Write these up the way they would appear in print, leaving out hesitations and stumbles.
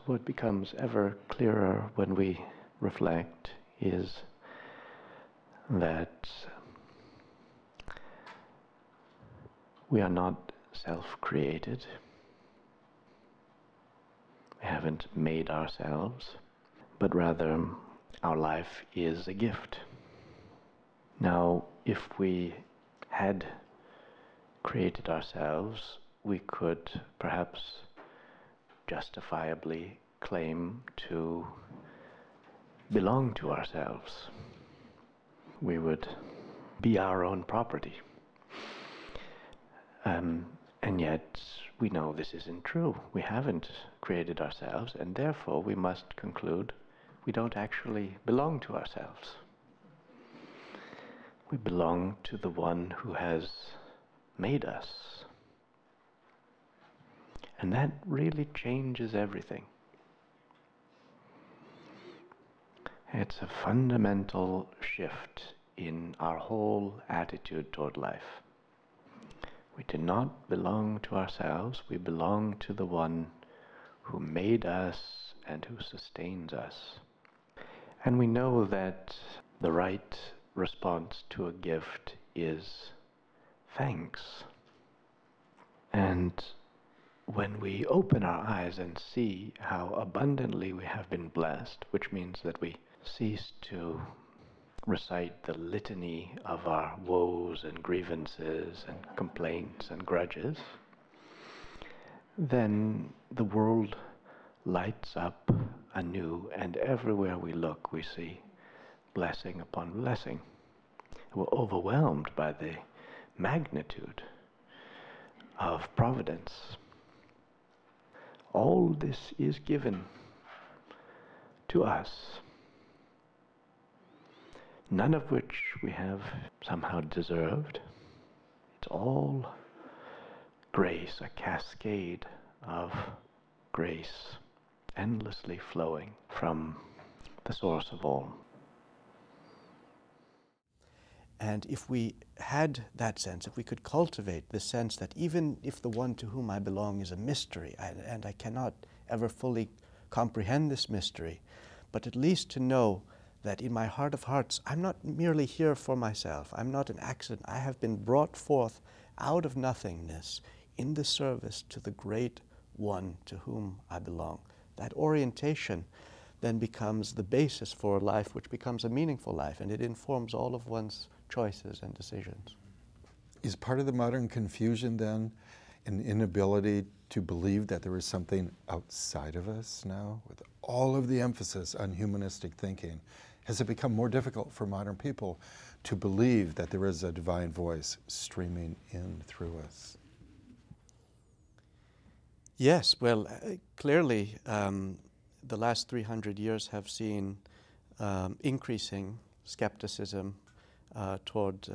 what becomes ever clearer when we reflect is that we are not self-created. We haven't made ourselves, but rather our life is a gift. Now, if we had created ourselves, we could perhaps justifiably claim to belong to ourselves. We would be our own property. And yet we know this isn't true. We haven't created ourselves, and therefore we must conclude we don't actually belong to ourselves. We belong to the one who has made us. And that really changes everything. It's a fundamental shift in our whole attitude toward life. We do not belong to ourselves, we belong to the one who made us and who sustains us. And we know that the right response to a gift is thanks. And when we open our eyes and see how abundantly we have been blessed, which means that we cease to recite the litany of our woes and grievances and complaints and grudges, then the world lights up anew, and everywhere we look we see blessing upon blessing. We're overwhelmed by the magnitude of providence. All this is given to us, none of which we have somehow deserved. It's all grace, a cascade of grace, endlessly flowing from the source of all. And if we had that sense, if we could cultivate the sense that even if the one to whom I belong is a mystery, and I cannot ever fully comprehend this mystery, but at least to know that in my heart of hearts, I'm not merely here for myself. I'm not an accident. I have been brought forth out of nothingness in the service to the great one to whom I belong. That orientation then becomes the basis for a life which becomes a meaningful life, and it informs all of one's choices and decisions. Is part of the modern confusion then an inability to believe that there is something outside of us now? With all of the emphasis on humanistic thinking, has it become more difficult for modern people to believe that there is a divine voice streaming in through us? Yes, well, clearly the last 300 years have seen increasing skepticism toward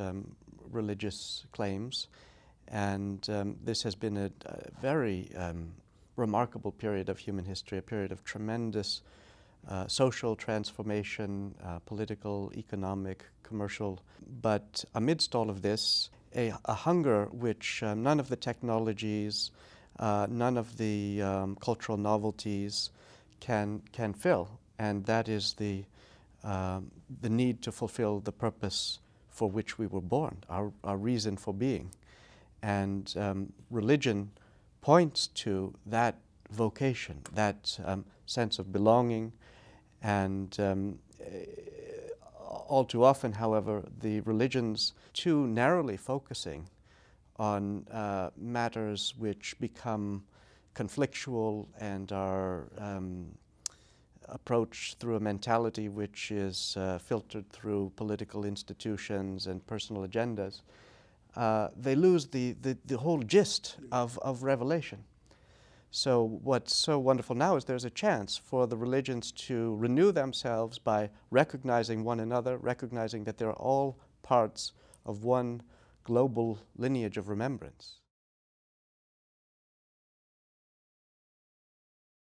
religious claims, and this has been a very remarkable period of human history, a period of tremendous social transformation, political, economic, commercial. But amidst all of this, a hunger which none of the technologies, none of the cultural novelties can fill, and that is the need to fulfill the purpose for which we were born, our reason for being. And religion points to that vocation, that sense of belonging, and all too often, however, the religions too narrowly focusing on matters which become conflictual and are approached through a mentality which is filtered through political institutions and personal agendas, they lose the whole gist of revelation. So what's so wonderful now is there's a chance for the religions to renew themselves by recognizing one another, recognizing that they're all parts of one global lineage of remembrance.